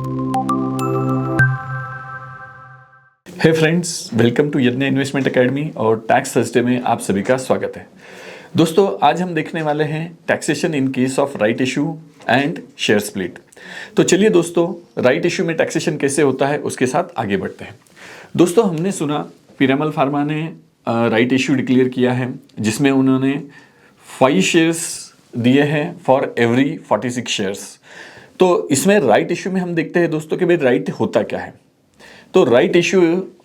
Hey friends, welcome to यज्ञ investment academy और tax Thursday में आप सभी का स्वागत है। दोस्तों, आज हम देखने वाले हैं taxation in case of right issue and share split. तो चलिए दोस्तों, राइट इशू में टैक्सेशन कैसे होता है उसके साथ आगे बढ़ते हैं। दोस्तों, हमने सुना पीरामल फार्मा ने राइट इशू डिक्लेयर किया है जिसमें उन्होंने 5 शेयर्स दिए हैं फॉर एवरी 46 शेयर्स। तो इसमें राइट इशू में हम देखते हैं दोस्तों कि भाई राइट होता क्या है। तो राइट इशू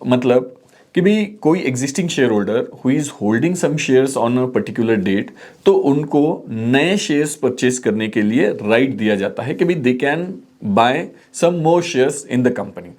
मतलब कि भी कोई existing share holder who is holding some shares on a particular date, तो उनको नए शेयर्स परचेज करने के लिए राइट दिया जाता है कि भी they can buy some more shares in the company.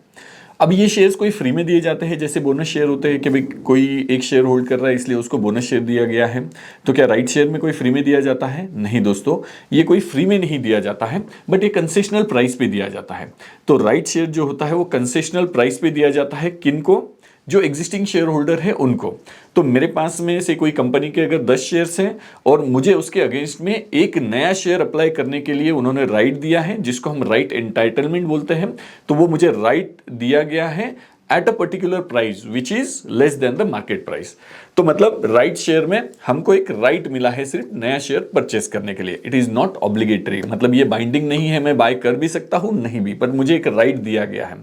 अब ये शेयर्स कोई फ्री में दिए जाते हैं, जैसे बोनस शेयर होते हैं कि भाई कोई एक शेयर होल्ड कर रहा है इसलिए उसको बोनस शेयर दिया गया है। तो क्या राइट शेयर में कोई फ्री में दिया जाता है? नहीं दोस्तों, ये कोई फ्री में नहीं दिया जाता है, बट ये कंसेशनल प्राइस पे दिया जाता है। तो राइट शेयर जो होता है वो कंसेशनल प्राइस पे दिया जाता है। किनको? जो एग्जिस्टिंग शेयर होल्डर है उनको। तो मेरे पास में से कोई कंपनी के अगर 10 शेयर्स हैं और मुझे उसके अगेंस्ट में एक नया शेयर अप्लाई करने के लिए उन्होंने राइट दिया है, जिसको हम राइट एंटाइटलमेंट बोलते हैं, तो वो मुझे राइट दिया गया है at a particular price which is less than the market price. तो मतलब राइट शेयर में हमको एक राइट मिला है सिर्फ नया शेयर परचेस करने के लिए। इट इज नॉट ऑब्लिगेटरी, मतलब ये बाइंडिंग नहीं है, मैं बाय कर भी सकता हूं नहीं भी, पर मुझे एक राइट दिया गया है।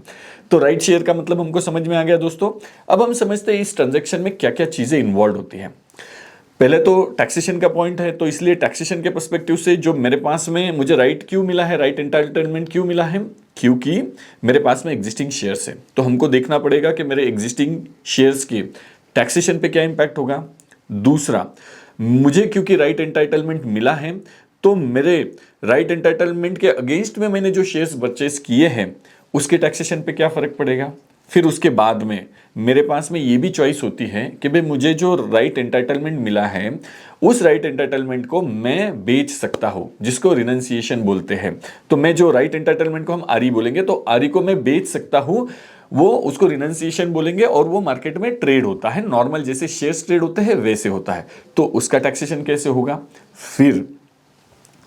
तो राइट शेयर का मतलब हमको समझ में आ गया दोस्तों। अब हम समझते हैं इस ट्रांजैक्शन में क्या क्या चीजें इन्वॉल्व होती हैं। पहले तो टैक्सेशन का पॉइंट है, तो इसलिए टैक्सेशन के पर्सपेक्टिव से जो मेरे पास में मुझे राइट क्यों मिला है, राइट एंटाइटलमेंट क्यों मिला है, क्योंकि मेरे पास में एग्जिस्टिंग शेयर्स है। तो हमको देखना पड़ेगा कि मेरे एग्जिस्टिंग शेयर्स के टैक्सेशन पे क्या इंपैक्ट होगा। दूसरा, मुझे क्योंकि राइट एंटाइटलमेंट मिला है, तो मेरे राइट एंटाइटलमेंट के अगेंस्ट में मैंने जो शेयर्स परचेस किए हैं उसके टैक्सेशन पे क्या फर्क पड़ेगा। फिर उसके बाद में मेरे पास में ये भी चॉइस होती है कि भाई मुझे जो राइट एंटाइटलमेंट मिला है उस राइट एंटाइटलमेंट को मैं बेच सकता हूं, जिसको रिनंसिएशन बोलते हैं। तो मैं जो राइट एंटाइटलमेंट को हम आरी बोलेंगे, तो आरी को मैं बेच सकता हूं, वो उसको रिनंसिएशन बोलेंगे, और वो मार्केट में ट्रेड होता है, नॉर्मल जैसे शेयर्स ट्रेड होते हैं वैसे होता है। तो उसका टैक्सेशन कैसे होगा। फिर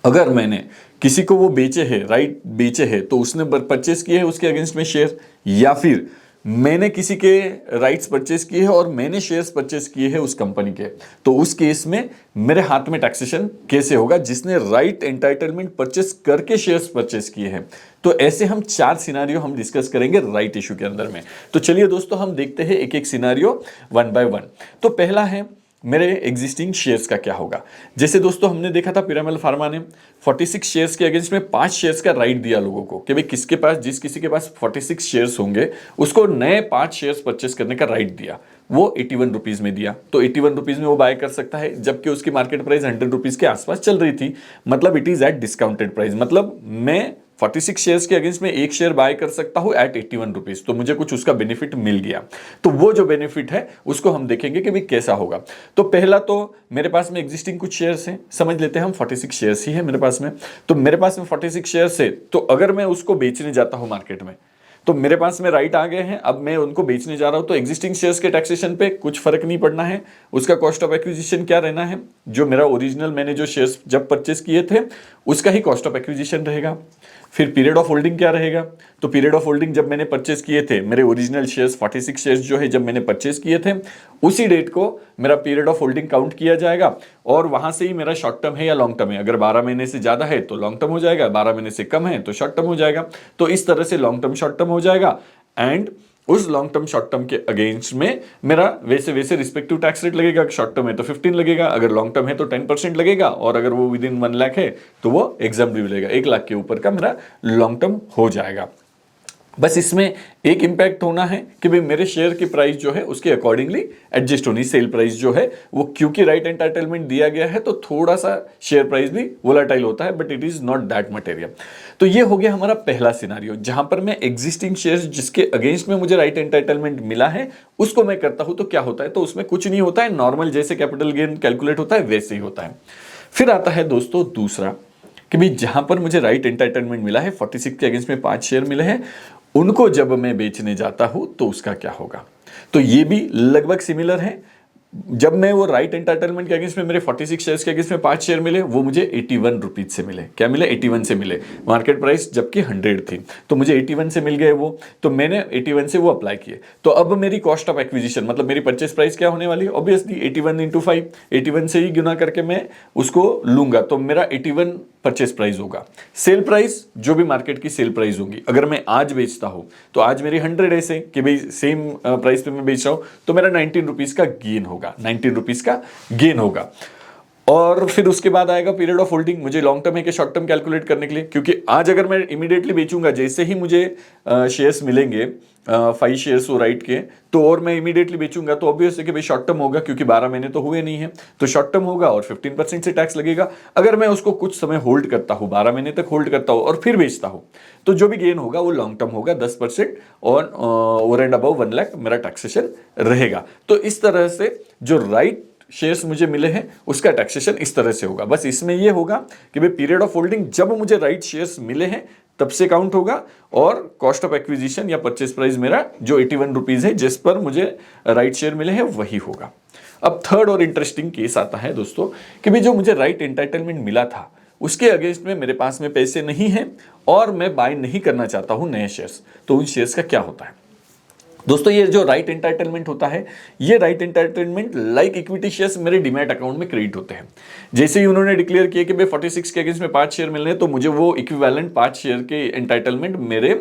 अगर मैंने किसी को वो बेचे है, राइट बेचे है, तो उसने परचेस किए है उसके अगेंस्ट में शेयर, या फिर मैंने किसी के राइट्स परचेस किए हैं और मैंने शेयर्स परचेस किए हैं उस कंपनी के, तो उस केस में मेरे हाथ में टैक्सेशन कैसे होगा, जिसने राइट एंटाइटलमेंट परचेस करके शेयर्स परचेस किए हैं। तो ऐसे हम 4 सिनारियो हम डिस्कस करेंगे राइट इशू के अंदर में। तो चलिए दोस्तों, हम देखते हैं एक एक सिनारियो 1 बाय 1। तो पहला है मेरे एग्जिस्टिंग शेयर्स का क्या होगा। जैसे दोस्तों हमने देखा था पीरामल फार्मा ने 46 शेयर्स के अगेंस्ट में 5 शेयर्स का राइट दिया लोगों को कि भाई किसके पास, जिस किसी के पास 46 शेयर्स होंगे उसको नए 5 शेयर्स परचेस करने का राइट दिया। वो 81 रुपीज में दिया, तो 81 रुपीज में वो बाय कर सकता है, जबकि उसकी मार्केट प्राइस 100 रुपीज के आसपास चल रही थी। मतलब it is eight discounted price, मतलब मैं 46 शेयर्स के अगेंस्ट में एक शेयर बाय कर सकता हूं एट 81 रुपीज, तो मुझे कुछ उसका बेनिफिट मिल गया। तो वो जो बेनिफिट है उसको हम देखेंगे कि भाई कैसा होगा। तो पहला तो मेरे पास में एग्जिस्टिंग कुछ शेयर्स हैं, समझ लेते हैं हम 46 शेयर्स ही है मेरे पास में। तो मेरे पास में 46 शेयर्स है, तो अगर मैं उसको बेचने जाता हूं मार्केट में, तो मेरे पास में राइट आ गए हैं, अब मैं उनको बेचने जा रहा हूं, तो एग्जिस्टिंग शेयर्स के टैक्सेशन पे कुछ फर्क नहीं पड़ना है। उसका कॉस्ट ऑफ एक्विजिशन क्या रहना है, जो मेरा ओरिजिनल मैंने जो शेयर्स जब परचेस किए थे उसका ही कॉस्ट ऑफ एक्विजिशन रहेगा। फिर पीरियड ऑफ होल्डिंग क्या रहेगा, तो पीरियड ऑफ होल्डिंग जब मैंने परचेस किए थे, मेरे ओरिजिनल शेयर्स 46 शेयर्स जो है जब मैंने परचेस किए थे उसी डेट को मेरा पीरियड ऑफ होल्डिंग काउंट किया जाएगा, और वहां से ही मेरा शॉर्ट टर्म है या लॉन्ग टर्म है। अगर 12 महीने से ज्यादा है तो लॉन्ग टर्म हो जाएगा, 12 महीने से कम है तो शॉर्ट टर्म हो जाएगा। तो इस तरह से लॉन्ग टर्म शॉर्ट टर्म हो जाएगा, एंड उस लॉन्ग टर्म शॉर्ट टर्म के अगेंस्ट में मेरा वैसे वैसे रिस्पेक्टिव टैक्स रेट लगेगा। शॉर्ट टर्म है तो 15 लगेगा, अगर लॉन्ग टर्म है तो 10% लगेगा, और अगर वो विद इन 1 लाख है तो वो एग्जाम भी मिलेगा, 1 लाख के ऊपर का मेरा लॉन्ग टर्म हो जाएगा। बस इसमें एक इंपैक्ट होना है कि भाई मेरे शेयर की प्राइस जो है उसके अकॉर्डिंगली एडजस्ट होनी, सेल प्राइस जो है वो, क्योंकि राइट एंटाइटलमेंट दिया गया है तो थोड़ा सा शेयर प्राइस भी वोलेटाइल होता है, but it is not that material. तो ये हो गया हमारा पहला सिनारियो, जहां पर मैं एग्जिस्टिंग शेयर्स जिसके अगेंस्ट में मुझे राइट एंटाइटलमेंट मिला है उसको मैं करता हूं, तो क्या होता है, तो उसमें कुछ नहीं होता है, नॉर्मल जैसे कैपिटल गेन कैलकुलेट होता है वैसे ही होता है। फिर आता है दोस्तों दूसरा कि भाई जहां पर मुझे राइट एंटाइटलमेंट मिला है, 46 के अगेंस्ट में 5 शेयर मिले हैं, उनको जब मैं बेचने जाता हूं तो उसका क्या होगा। तो ये भी लगभग सिमिलर है, जब मैं वो राइट एंटाइटलमेंट के अगेंस्ट में मेरे 46 शेयर्स के अगेंस्ट में 5 शेयर मिले, वो मुझे 81 रुपीज से मिले। क्या मिले? 81 से मिले। मार्केट प्राइस जबकि 100 थी, तो मुझे 81 से मिल गए वो, तो मैंने 81 से वो अप्लाई किए। तो अब मेरी कॉस्ट ऑफ एक्विजिशन मतलब मेरी परचेस प्राइस क्या होने वाली है? ऑब्वियसली 81 इंटू 5, 81 से ही गुना करके मैं उसको लूंगा, तो मेरा 81 परचेस प्राइस होगा। सेल प्राइस जो भी मार्केट की सेल प्राइस होगी, अगर मैं आज बेचता हूं तो आज मेरी 100 ऐसे कि भाई सेम प्राइस पे मैं बेच रहा हूं, तो मेरा 19 रुपीज का गेन होगा, 19 रुपीज का गेन होगा। और फिर उसके बाद आएगा पीरियड ऑफ होल्डिंग, मुझे लॉन्ग टर्म है कि शॉर्ट टर्म कैलकुलेट करने के लिए, क्योंकि आज अगर मैं इमीडिएटली बेचूंगा, जैसे ही मुझे शेयर्स मिलेंगे 5 शेयर्स वो राइट के, तो और मैं इमीडिएटली बेचूंगा तो ऑब्वियस है कि भाई शॉर्ट टर्म होगा, क्योंकि 12 महीने तो हुए नहीं है, तो शॉर्ट टर्म होगा और 15% से टैक्स लगेगा। अगर मैं उसको कुछ समय होल्ड करता हूं, 12 महीने तक होल्ड करता हूं और फिर बेचता हूं, तो जो भी गेन होगा वो लॉन्ग टर्म होगा, 10% और ओवर एंड अबव 1 लाख मेरा टैक्सेशन रहेगा। तो इस तरह से जो राइट शेयर्स मुझे मिले हैं उसका टैक्सेशन इस तरह से होगा। बस इसमें यह होगा कि भाई पीरियड ऑफ होल्डिंग जब मुझे राइट शेयर्स मिले हैं तब से काउंट होगा, और कॉस्ट ऑफ एक्विजिशन या परचेस प्राइस मेरा जो 81 रुपीज है जिस पर मुझे राइट शेयर मिले हैं वही होगा। अब थर्ड और इंटरेस्टिंग केस आता है दोस्तों कि भाई जो मुझे राइट एंटाइटलमेंट मिला था उसके अगेंस्ट में मेरे पास में पैसे नहीं है और मैं बाय नहीं करना चाहता हूं नए शेयर्स, तो उन शेयर्स का क्या होता है दोस्तों? ये जो राइट एंटाइटलमेंट होता है, ये right entitlement like equity shares मेरे डीमैट अकाउंट में क्रेडिट होते हैं। जैसे ही उन्होंने डिक्लेयर किया कि भाई 46 के अगेंस्ट में 5 शेयर मिलने हैं, तो मुझे वो इक्विवेलेंट 5 शेयर के एंटाइटलमेंट मेरे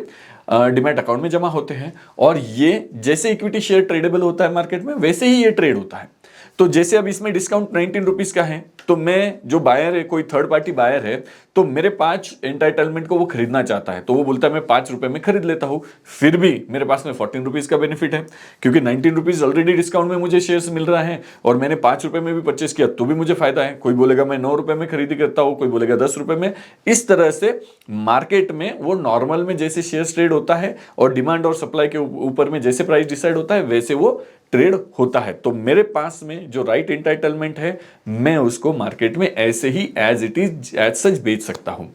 डीमैट अकाउंट में जमा होते हैं। और ये जैसे इक्विटी शेयर ट्रेडेबल होता है मार्केट में, वैसे ही ये ट्रेड होता है। तो जैसे अब इसमें डिस्काउंट 19 रुपीज का है, तो मैं जो बायर है, कोई थर्ड पार्टी बायर है, तो मेरे 5 एंटाइटलमेंट को वो खरीदना चाहता है, तो वो बोलता है मैं 5 रुपए में खरीद लेता हूं, फिर भी मेरे पास में 14 रुपीज का बेनिफिट है, क्योंकि 19 रुपीज ऑलरेडी डिस्काउंट में मुझे शेयर्स मिल रहा है और मैंने 5 रुपए में भी परचेस किया तो भी मुझे फायदा है। कोई बोलेगा मैं 9 रुपए में खरीदी करता हूं, कोई बोलेगा 10 रुपए में। इस तरह से मार्केट में वो नॉर्मल में जैसे शेयर ट्रेड होता है और डिमांड और सप्लाई के ऊपर में जैसे प्राइस डिसाइड होता है, वैसे वो ट्रेड होता है। तो मेरे पास में जो राइट एंटाइटलमेंट है, मैं उसको मार्केट में ऐसे ही as it is as such बेच सकता हूं।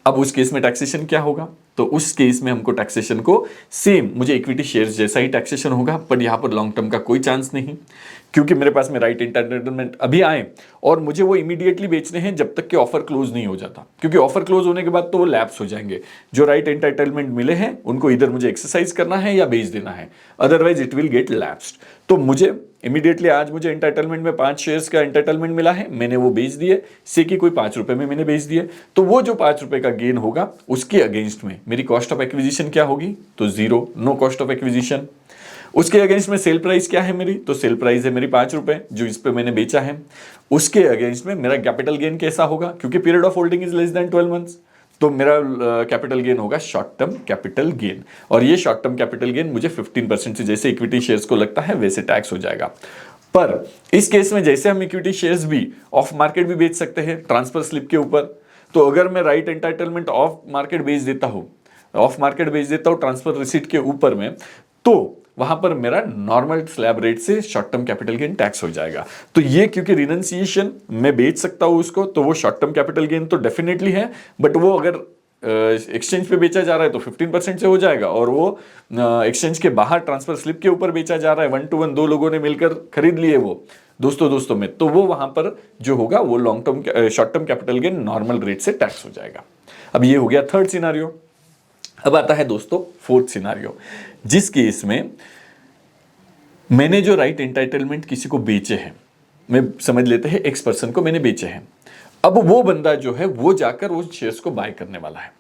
अब उस केस में टैक्सेशन क्या होगा? तो उस केस में हमको टैक्सेशन को सेम मुझे इक्विटी शेयर्स जैसा ही टैक्सेशन होगा, पर यहां पर लॉन्ग टर्म का कोई चांस नहीं, क्योंकि मेरे पास में राइट एंटाइटलमेंट अभी आए और मुझे वो इमीडिएटली बेचने हैं जब तक कि ऑफर क्लोज नहीं हो जाता, क्योंकि ऑफर क्लोज होने के बाद तो वो लैप्स हो जाएंगे। जो राइट एंटाइटलमेंट मिले हैं उनको इधर मुझे एक्सरसाइज करना है या बेच देना है, otherwise it will get lapsed. तो मुझे इमीडिएटली आज मुझे एंटाइटलमेंट में 5 शेयर्स का एंटाइटलमेंट मिला है, मैंने वो बेच दिए, से कि कोई 5 रुपए में मैंने बेच दिए, तो वो जो 5 रुपए का गेन होगा उसके अगेंस्ट में मेरी कॉस्ट ऑफ एक्विजिशन क्या होगी? तो 0, नो कॉस्ट ऑफ एक्विजिशन। उसके अगेंस्ट में सेल प्राइस क्या है मेरी? तो सेल प्राइस है मेरी 5 रुपए जो इस पे मैंने बेचा है। उसके अगेंस्ट में मेरा कैपिटल गेन कैसा होगा? क्योंकि period of holding is less than 12 months, तो मेरा कैपिटल गेन होगा शॉर्ट टर्म कैपिटल गेन, और ये शॉर्ट टर्म कैपिटल गेन मुझे 15% से जैसे इक्विटी शेयर्स को लगता है वैसे टैक्स हो जाएगा। पर इस केस में जैसे हम इक्विटी शेयर्स भी ऑफ मार्केट भी बेच सकते हैं ट्रांसफर स्लिप के ऊपर, तो अगर मैं राइट एंटाइटलमेंट ऑफ मार्केट बेच देता हूं ट्रांसफर रिसीट के ऊपर में, तो वहां पर मेरा नॉर्मल स्लैब रेट से short term capital gain tax हो जाएगा। तो ये क्योंकि रिनंसिएशन मैं बेच सकता हूं उसको, तो वो शॉर्ट टर्म कैपिटल गेन तो डेफिनेटली है, बट वो अगर एक्सचेंज पे बेचा जा रहा है तो 15% से हो जाएगा, और वो एक्सचेंज के बाहर ट्रांसफर स्लिप के ऊपर बेचा जा रहा है 1 to 1, 2 लोगों ने मिलकर खरीद लिए वो दोस्तों में, तो वो वहां पर जो होगा वो long term short term capital gain normal rate से टैक्स हो जाएगा। अब ये हो गया थर्ड सिनारियो। अब आता है दोस्तों फोर्थ सिनारियो, जिस केस में मैंने जो राइट एंटाइटलमेंट किसी को बेचे हैं, मैं समझ लेते हैं एक्स पर्सन को मैंने बेचे हैं, अब वो बंदा जो है वो जाकर उस शेयर्स को बाय करने वाला है।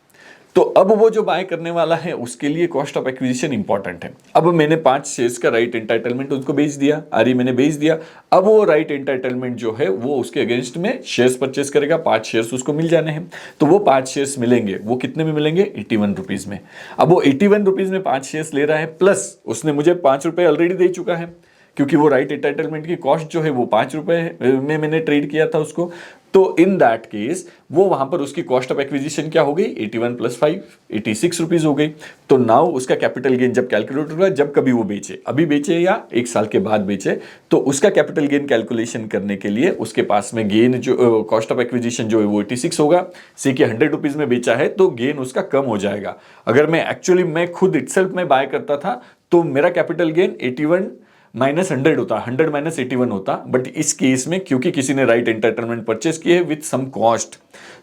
तो अब वो जो बाय करने वाला है उसके लिए कॉस्ट ऑफ एक्विजिशन इंपॉर्टेंट है। अब मैंने 5 शेयर्स का राइट एंटाइटलमेंट उसको बेच दिया, मैंने बेच दिया। अब वो राइट एंटाइटलमेंट जो है वो उसके अगेंस्ट में शेयर्स परचेस करेगा, 5 शेयर्स उसको मिल जाने हैं। तो वो 5 शेयर्स मिलेंगे, वो कितने में मिलेंगे? 81 रुपीज में। अब वो 81 रुपीज में 5 शेयर्स ले रहा है, प्लस उसने मुझे 5 रुपए ऑलरेडी दे चुका है, क्योंकि वो राइट एंटाइटलमेंट की कॉस्ट जो है वो 5 रुपए में मैंने ट्रेड किया था उसको। तो इन दैट केस वो वहां पर उसकी कॉस्ट ऑफ एक्विजिशन क्या हो गई? 81 + 5 86 रुपीज हो गई। तो नाउ उसका कैपिटल गेन जब कैलकुलेट होगा, जब कभी वो बेचे, अभी बेचे या 1 साल के बाद बेचे, तो उसका कैपिटल गेन कैलकुलेशन करने के लिए उसके पास में गेन जो कॉस्ट ऑफ एक्विजिशन जो है वो 86 होगा, से कि 100 रुपीज में बेचा है तो गेन उसका कम हो जाएगा। अगर मैं खुद इटसेल्फ में बाय करता था तो मेरा कैपिटल गेन 81 -100 होता, 100 - 81 होता, बट इस केस में क्योंकि किसी ने राइट एंटरटेनमेंट परचेस किए है विथ सम कॉस्ट,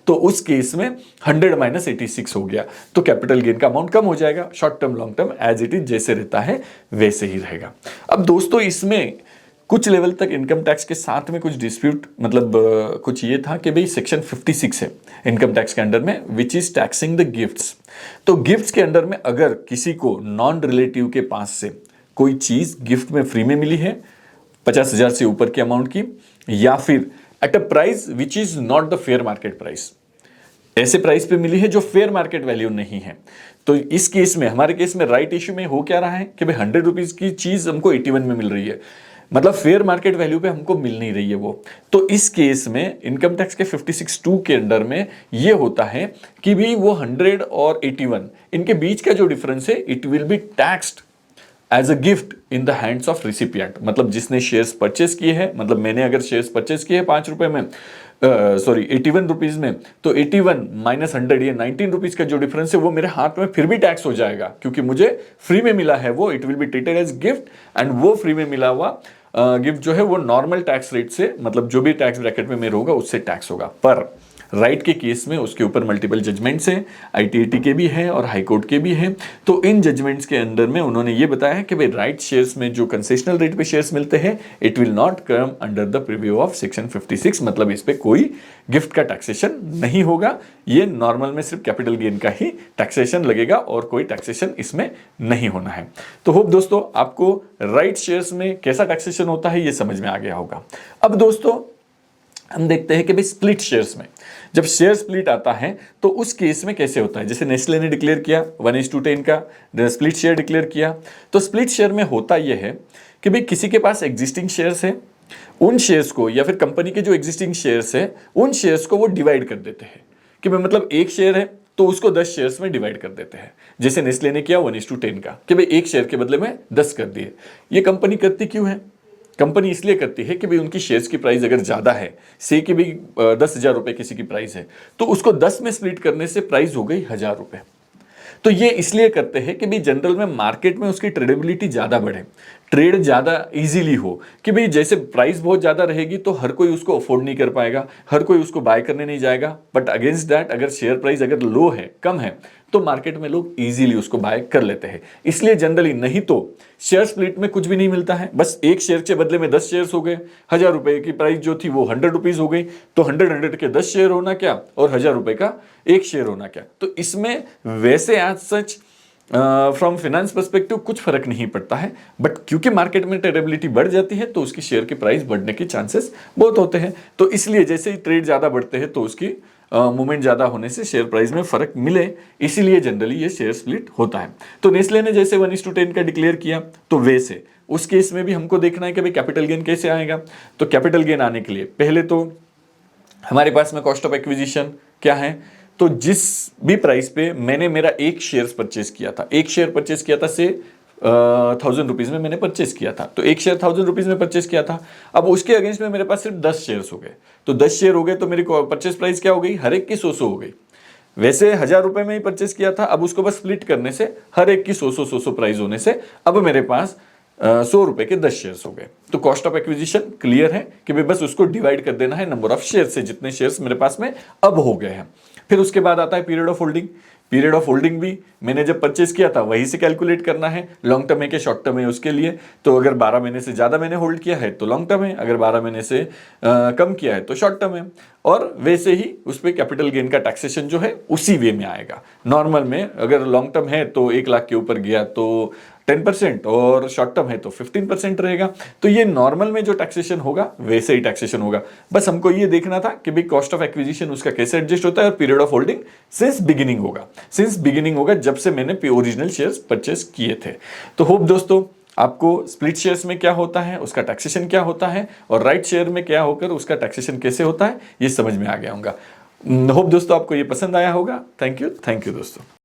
तो उस केस में 100 - 86 हो गया, तो कैपिटल गेन का अमाउंट कम हो जाएगा। Short term long term as it is जैसे रहता है वैसे ही रहेगा। अब दोस्तों इसमें कुछ लेवल तक इनकम टैक्स के साथ में कुछ डिस्प्यूट, मतलब कुछ ये था कि भाई सेक्शन 56 है इनकम टैक्स के अंडर में, which is taxing the gifts. तो गिफ्ट्स के अंडर में अगर किसी को नॉन रिलेटिव के पास से कोई चीज गिफ्ट में फ्री में मिली है 50,000 से ऊपर के अमाउंट की, या फिर at a price which is not the fair market price, ऐसे प्राइस पे मिली है जो फेयर मार्केट वैल्यू नहीं है, तो इस केस में, हमारे केस में राइट इश्यू में हो क्या रहा है कि भाई 100 रुपीज की चीज हमको 81 में मिल रही है, मतलब फेयर मार्केट वैल्यू पे हमको मिल नहीं रही है वो। तो इस केस में इनकम टैक्स के 56(2) के अंडर में ये होता है कि भी वो 100 और 81 इनके बीच का जो डिफरेंस है it will be taxed as a gift in the hands of recipient. मतलब जिसने शेयर्स परचेस किए हैं, मतलब मैंने अगर शेयर्स परचेस किए 5 रुपए में, 81 रुपीज में, तो 81 - 100 ये 19 रुपीज का जो डिफरेंस है वो मेरे हाथ में फिर भी टैक्स हो जाएगा, क्योंकि मुझे फ्री में मिला है वो, it will be treated as gift, and वो फ्री में मिला हुआ गिफ्ट जो है वो नॉर्मल टैक्स रेट से, मतलब जो भी टैक्स ब्रैकेट में मेरा होगा उससे टैक्स होगा। पर राइट के केस में उसके ऊपर मल्टीपल जजमेंट्स हैं, ITAT के भी हैं और हाई कोर्ट के भी हैं। तो इन जजमेंट्स के अंदर में उन्होंने ये बताया है कि भाई राइट शेयर्स में जो कंसेशनल रेट पे शेयर्स मिलते हैं it will not come under the preview of section 56, मतलब इस पे कोई गिफ्ट का टैक्सेशन नहीं होगा, ये नॉर्मल में सिर्फ कैपिटल गेन का ही टैक्सेशन लगेगा और कोई टैक्सेशन इसमें नहीं होना है। तो होप दोस्तों आपको राइट शेयर्स में कैसा टैक्सेशन होता है ये समझ में आ गया होगा। अब दोस्तों हम देखते हैं कि भाई स्प्लिट शेयर्स में जब शेयर स्प्लिट आता है तो उस केस में कैसे होता है। जैसे नेस्ले ने डिक्लेयर किया 1:10 का स्प्लिट शेयर डिक्लेयर किया, तो स्प्लिट शेयर में होता यह है कि भाई किसी के पास एग्जिस्टिंग शेयर्स है, उन शेयर्स को, या फिर कंपनी के जो एग्जिस्टिंग शेयर्स है उन शेयर्स को वो डिवाइड कर देते हैं कि भाई मतलब एक शेयर है तो उसको 10 शेयर्स में डिवाइड कर देते हैं। जैसे नेस्ले ने किया 1:10 का कि भाई एक शेयर के बदले में 10 कर दिए। ये कंपनी करती क्यों है? कंपनी इसलिए करती है कि भाई उनकी शेयर्स की प्राइस अगर ज्यादा है, से कि भाई 10,000 रुपए किसी की प्राइस है, तो उसको 10 में स्प्लिट करने से प्राइस हो गई 1,000 रुपए। तो ये इसलिए करते हैं कि भाई जनरल में मार्केट में उसकी ट्रेडेबिलिटी ज्यादा बढ़े, ट्रेड ज्यादा इजीली हो, कि भाई जैसे प्राइस बहुत ज्यादा रहेगी तो हर कोई उसको अफोर्ड नहीं कर पाएगा, हर कोई उसको बाय करने नहीं जाएगा। बट अगेंस्ट दैट अगर शेयर प्राइस अगर लो है, कम है, तो मार्केट में लोग इजीली उसको बाय कर लेते हैं। इसलिए जनरली, नहीं तो शेयर स्प्लिट में कुछ भी नहीं मिलता है, बस एक शेयर के बदले में 10 शेयर्स हो गए, 1,000 रुपए की प्राइस जो थी वो 100 रुपीज हो गई, तो 100 के 10 शेयर होना क्या और 1,000 रुपए का एक शेयर होना क्या। तो इसमें वैसे as such from finance perspective कुछ फर्क नहीं पड़ता है, बट क्योंकि मार्केट में ट्रेडेबिलिटी बढ़ जाती है तो उसकी शेयर की प्राइस बढ़ने के चांसेस बहुत होते हैं। तो इसलिए जैसे ही ट्रेड ज्यादा बढ़ते हैं तो उसकी मूवमेंट ज्यादा होने से शेयर प्राइस में फर्क मिले, इसीलिए जनरली ये शेयर स्प्लिट होता है। तो नेस्ले ने जैसे 1:10 का डिक्लेयर किया, तो वैसे उस केस में भी हमको देखना है कि भाई कैपिटल गेन कैसे आएगा। तो कैपिटल गेन आने के लिए पहले तो हमारे पास में कॉस्ट ऑफ एक्विजिशन क्या है, तो जिस भी प्राइस पे मैंने मेरा एक शेयर परचेस किया था, एक शेयर परचेस किया था से 1,000 रुपीज में मैंने परचेस किया था, तो एक शेयर 1,000 रुपीज में परचेस किया था। अब उसके अगेंस्ट में मेरे पास सिर्फ 10 शेयर्स हो गए, तो 10 शेयर हो गए तो मेरी परचेस प्राइस क्या हो गई, हर एक की 100 हो गई। वैसे 1,000 रुपए में ही परचेस किया था, अब उसको बस स्प्लिट करने से हर एक की 100 प्राइस होने से अब मेरे पास 100 रुपए के 10 शेयर्स हो गए। तो कॉस्ट ऑफ एक्विजिशन क्लियर है कि भाई बस उसको डिवाइड कर देना है नंबर ऑफ शेयर से, जितने शेयर्स मेरे पास में अब हो गए हैं। फिर उसके बाद आता है period of holding. Period of holding भी मैंने जब परचेस किया था वहीं से कैलकुलेट करना है, लॉन्ग टर्म है कि शॉर्ट टर्म है उसके लिए। तो अगर 12 महीने से ज्यादा मैंने होल्ड किया है तो लॉन्ग टर्म है, अगर 12 महीने से कम किया है तो शॉर्ट टर्म है। और वैसे ही उस पर कैपिटल गेन का टैक्सेशन जो है उसी वे में आएगा। नॉर्मल में अगर लॉन्ग टर्म है तो 1 लाख के ऊपर गया तो 10% और शॉर्ट टर्म है तो 15% रहेगा। तो ये नॉर्मल में जो टैक्सेशन होगा वैसे ही टैक्सेशन होगा। बस हमको ये देखना था कि भाई कॉस्ट ऑफ एक्विजिशन उसका कैसे एडजस्ट होता है और period of holding since beginning होगा जब से मैंने ओरिजिनल शेयर्स परचेस किए थे। तो होप दोस्तों आपको स्प्लिट शेयर्स में क्या होता है, उसका टैक्सेशन क्या होता है, और राइट शेयर में क्या होकर उसका टैक्सेशन कैसे होता है, ये समझ में आ गया होगा। होप दोस्तों आपको ये पसंद आया होगा। थैंक यू दोस्तों।